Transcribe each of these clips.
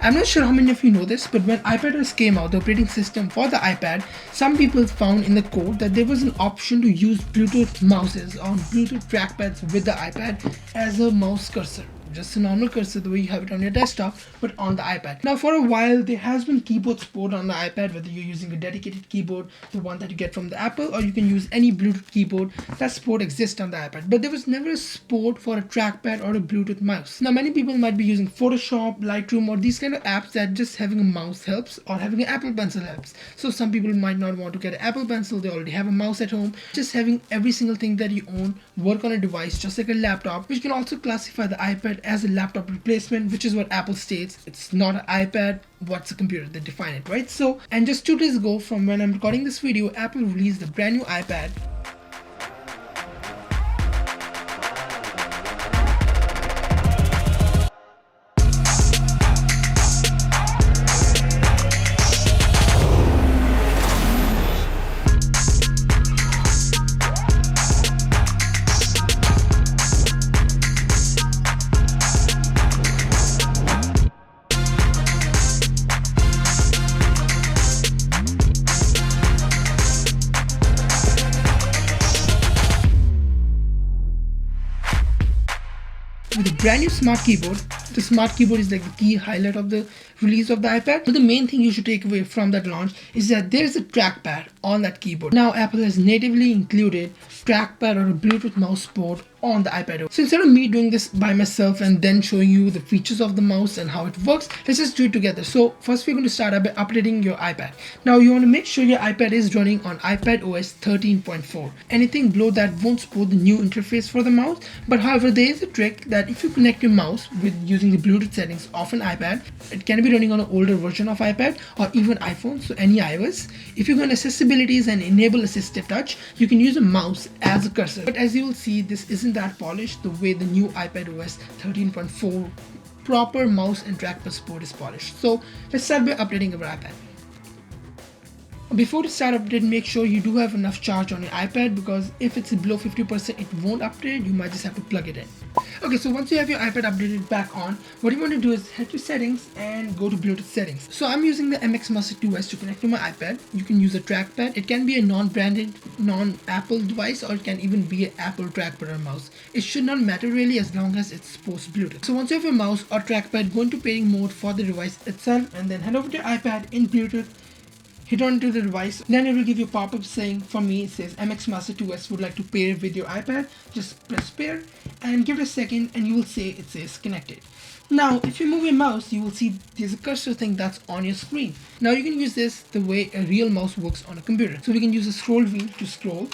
I'm not sure how many of you know this, but when iPadOS came out, the operating system for the iPad, some people found in the code that there was an option to use Bluetooth mouses or Bluetooth trackpads with the iPad as a mouse cursor. Just a normal cursor the way you have it on your desktop, but on the iPad. Now for a while there has been keyboard support on the iPad, whether you're using a dedicated keyboard, the one that you get from the Apple, or you can use any Bluetooth keyboard. That support exists on the iPad, but there was never a support for a trackpad or a Bluetooth mouse. Now many people might be using Photoshop, Lightroom, or these kind of apps that just having a mouse helps, or having an Apple Pencil helps. So some people might not want to get an Apple Pencil, they already have a mouse at home. Just having every single thing that you own work on a device just like a laptop, which can also classify the iPad as a laptop replacement, which is what Apple states. It's not an iPad, what's a computer? They define it, right? So, and just 2 days ago from when I'm recording this video, Apple released a brand new iPad. With a brand new smart keyboard. The smart keyboard is like the key highlight of the release of the iPad. But the main thing you should take away from that launch is that there's a trackpad on that keyboard. Now Apple has natively included trackpad or a Bluetooth mouse support on the iPad. So instead of me doing this by myself and then showing you the features of the mouse and how it works, let's just do it together. So first we're going to start by updating your iPad. Now you want to make sure your iPad is running on iPadOS 13.4. Anything below that won't support the new interface for the mouse, but however there is a trick that if you connect your mouse with using the Bluetooth settings of an iPad, it can be running on an older version of iPad or even iPhone, so any iOS. If you go on accessibilities and enable assistive touch, you can use a mouse as a cursor. But as you will see, this isn't that polished the way the new iPadOS 13.4 proper mouse and trackpad support is polished. So let's start by updating our iPad. Before you start updating, make sure you do have enough charge on your iPad, because if it's below 50% it won't update. You might just have to plug it in. Okay, so once you have your iPad updated back on, what you want to do is head to settings and go to Bluetooth settings. So I'm using the MX Master 2S to connect to my iPad. You can use a trackpad. It can be a non-branded, non-Apple device, or it can even be an Apple trackpad or mouse. It should not matter really as long as it supports Bluetooth. So once you have your mouse or trackpad, go into pairing mode for the device itself and then head over to your iPad in Bluetooth. Hit onto the device, then it will give you a pop-up saying, for me it says MX Master 2S would like to pair with your iPad. Just press pair and give it a second and you will see it says connected. Now if you move your mouse, you will see there's a cursor thing that's on your screen. Now you can use this the way a real mouse works on a computer. So we can use a scroll wheel to scroll.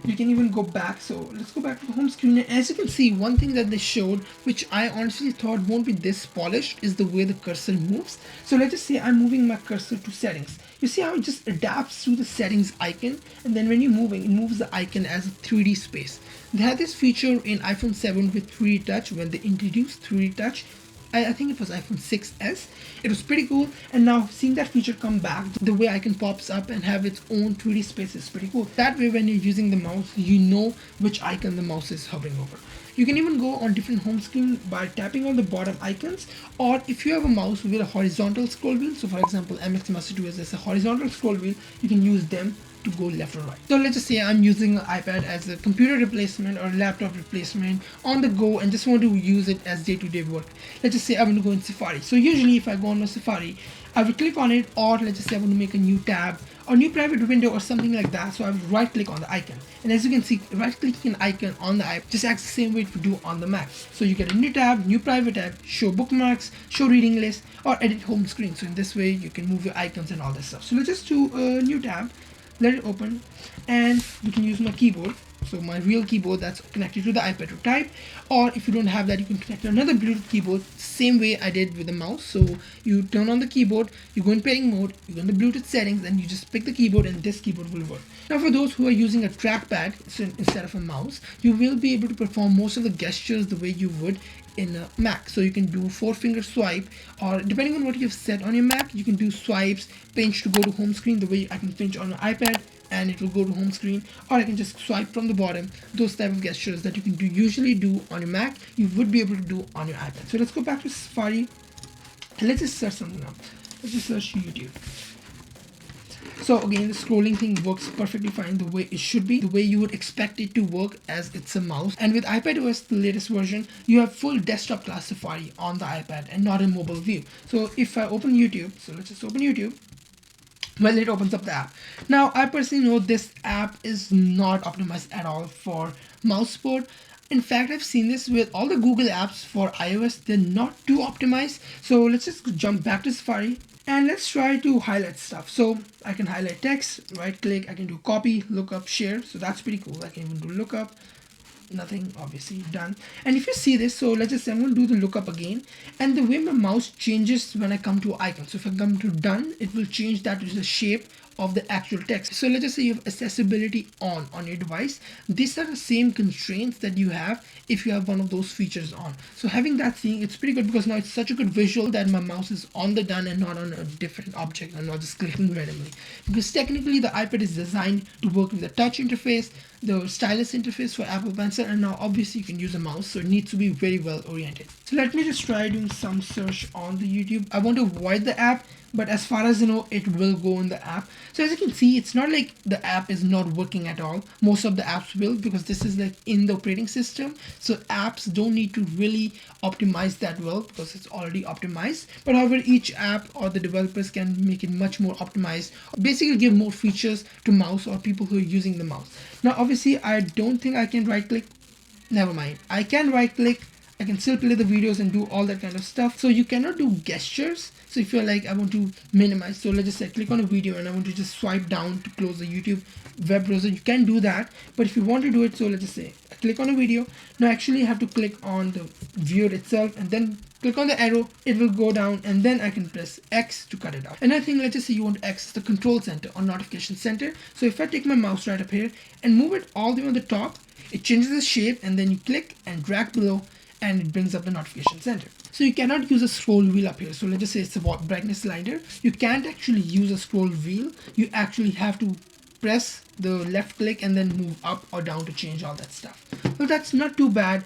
You can even go back. So let's go back to the home screen, and as you can see, one thing that they showed, which I honestly thought won't be this polished, is the way the cursor moves. So let's just say I'm moving my cursor to settings. You see how it just adapts to the settings icon, and then when you're moving, it moves the icon as a 3D space. They had this feature in iPhone 7 with 3D touch when they introduced 3D touch. I think it was iPhone 6s. It was pretty cool, and now seeing that feature come back, the way icon pops up and have its own 3D space is pretty cool. That way when you're using the mouse, you know which icon the mouse is hovering over. You can even go on different home screen by tapping on the bottom icons, or if you have a mouse with a horizontal scroll wheel, so for example MX Master 2 is a horizontal scroll wheel, you can use them to go left or right. So let's just say I'm using an iPad as a computer replacement or laptop replacement on the go and just want to use it as day-to-day work. Let's just say I want to go in Safari. So usually if I go on my Safari, I will click on it, or let's just say I want to make a new tab or new private window or something like that. So I will right click on the icon, and as you can see, right clicking an icon on the iPad just acts the same way it would do on the Mac. So you get a new tab, new private tab, show bookmarks, show reading list, or edit home screen. So in this way you can move your icons and all this stuff. So let's just do a new tab, let it open, and you can use my keyboard. So my real keyboard that's connected to the iPad to type, or if you don't have that, you can connect to another Bluetooth keyboard, same way I did with the mouse. So you turn on the keyboard, you go in pairing mode, you go in the Bluetooth settings, and you just pick the keyboard, and this keyboard will work. Now for those who are using a trackpad instead of a mouse, you will be able to perform most of the gestures the way you would in a Mac. So you can do 4-finger swipe, or depending on what you've set on your Mac, you can do swipes, pinch to go to home screen the way I can pinch on an iPad and it will go to home screen, or I can just swipe from the bottom. Those type of gestures that you can usually do on your Mac, you would be able to do on your iPad. So let's go back to Safari And let's just search something up. Let's just search YouTube. So again, the scrolling thing works perfectly fine the way it should be, the way you would expect it to work, as it's a mouse. And with iPadOS, the latest version, you have full desktop class Safari on the iPad and not a mobile view. So if I open YouTube, so let's just open YouTube, well, it opens up the app. Now, I personally know this app is not optimized at all for mouse support. In fact, I've seen this with all the Google apps for iOS. They're not too optimized. So let's just jump back to Safari and let's try to highlight stuff. So I can highlight text, right click, I can do copy, lookup, share. So that's pretty cool. I can even do lookup. Nothing, obviously, done. And if you see this, so let's just say I'm going to do the lookup again, and the way my mouse changes when I come to icon. So if I come to done, it will change that to the shape of the actual text. So let's just say you have accessibility on your device. These are the same constraints that you have if you have one of those features on. So having that thing, it's pretty good because now it's such a good visual that my mouse is on the done and not on a different object. I'm not just clicking randomly, because technically the iPad is designed to work with the touch interface, the stylus interface for Apple Pencil, and now obviously you can use a mouse, so it needs to be very well oriented. So let me just try doing some search on the YouTube. I want to avoid the app, but as far as you know, it will go in the app. So as you can see, it's not like the app is not working at all. Most of the apps will, because this is like in the operating system. So apps don't need to really optimize that well because it's already optimized. But however, each app or the developers can make it much more optimized, basically give more features to mouse or people who are using the mouse. Now, obviously, I don't think I can right click. Never mind. I can right click. I can still play the videos and do all that kind of stuff. So you cannot do gestures. So if you're like, I want to minimize, so let's just say click on a video and I want to just swipe down to close the YouTube web browser, you can do that. But if you want to do it, so let's just say I click on a video. Now actually I have to click on the viewer itself and then click on the arrow, it will go down, and then I can press X to cut it out. And I think, let's just say you want to access the control center or notification center. So if I take my mouse right up here and move it all the way on the top, it changes the shape, and then you click and drag below and it brings up the notification center. So you cannot use a scroll wheel up here. So let's just say it's a brightness slider. You can't actually use a scroll wheel. You actually have to press the left click and then move up or down to change all that stuff. Well, that's not too bad.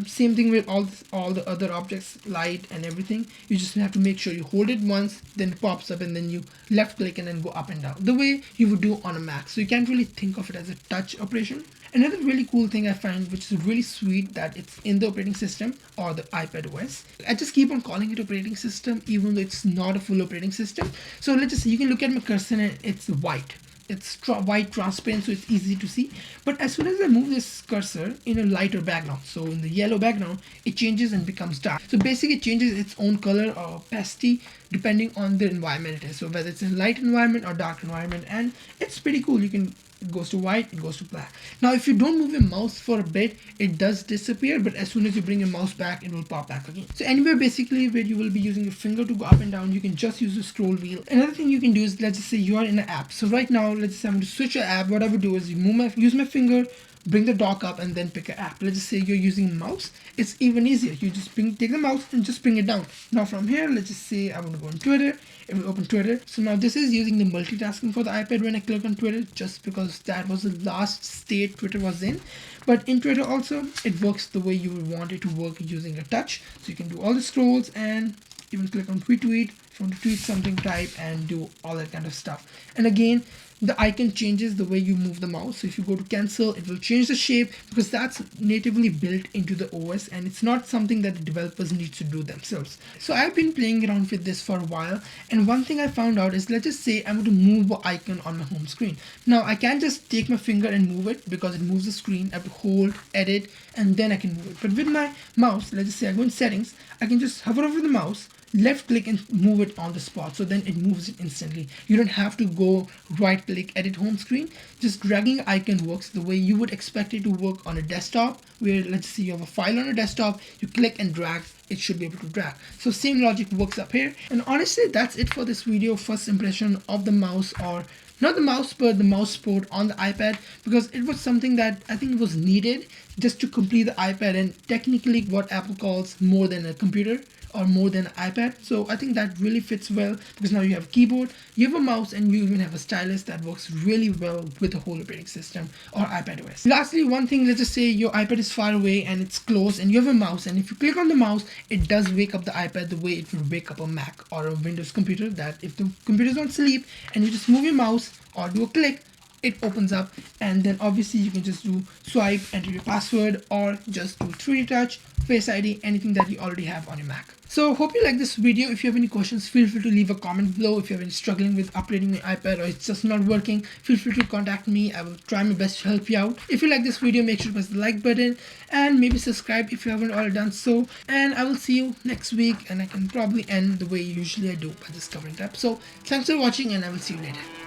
Same thing with all the other objects, light and everything. You just have to make sure you hold it once, then it pops up, and then you left click and then go up and down the way you would do on a Mac. So you can't really think of it as a touch operation. Another really cool thing I find, which is really sweet, that it's in the operating system or the iPadOS. I just keep on calling it operating system even though it's not a full operating system. So let's just say you can look at my cursor and it's white. It's white transparent, so it's easy to see. But as soon as I move this cursor in a lighter background, so in the yellow background, it changes and becomes dark. So basically it changes its own color or opacity depending on the environment it is. So whether it's a light environment or dark environment, and it's pretty cool. It goes to white, it goes to black. Now, if you don't move your mouse for a bit, it does disappear, but as soon as you bring your mouse back, it will pop back again. So anywhere basically where you will be using your finger to go up and down, you can just use the scroll wheel. Another thing you can do is, let's just say you are in an app. So right now, let's say I'm going to switch an app. What I would do is use my finger, bring the dock up, and then pick an app. Let's just say you're using a mouse. It's even easier. You just take the mouse and just bring it down. Now from here, let's just say I want to go on Twitter. It will open Twitter. So now this is using the multitasking for the iPad when I click on Twitter, just because that was the last state Twitter was in. But in Twitter also, it works the way you would want it to work using a touch. So you can do all the scrolls and even click on tweet. If you want to tweet something, type and do all that kind of stuff. And again, the icon changes the way you move the mouse. So if you go to cancel, it will change the shape because that's natively built into the OS and it's not something that the developers need to do themselves. So I've been playing around with this for a while, and one thing I found out is, let's just say I'm going to move an icon on my home screen. Now I can't just take my finger and move it because it moves the screen. I have to hold, edit, and then I can move it. But with my mouse, let's just say I go in settings, I can just hover over the mouse, left click and move it on the spot, so then it moves it instantly. You don't have to go right click, edit home screen. Just dragging an icon works the way you would expect it to work on a desktop, where let's say you have a file on a desktop, you click and drag, it should be able to drag. So same logic works up here. And honestly, that's it for this video. First impression of the mouse, or not the mouse, but the mouse support on the iPad, because it was something that I think was needed just to complete the iPad and technically what Apple calls more than a computer or more than an iPad. So I think that really fits well because now you have a keyboard, you have a mouse, and you even have a stylus that works really well with the whole operating system or iPad OS. Lastly, one thing, let's just say your iPad is far away and it's closed and you have a mouse, and if you click on the mouse, it does wake up the iPad the way it would wake up a Mac or a Windows computer, that if the computer is on sleep and you just move your mouse or do a click, it opens up, and then obviously you can just do swipe, enter your password, or just do 3D touch, Face ID, anything that you already have on your Mac. So hope you like this video. If you have any questions, feel free to leave a comment below. If you have any struggling with updating your iPad or it's just not working, feel free to contact me. I will try my best to help you out. If you like this video, make sure to press the like button and maybe subscribe if you haven't already done so. And I will see you next week, and I can probably end the way usually I do by just covering it up. So thanks for watching, and I will see you later.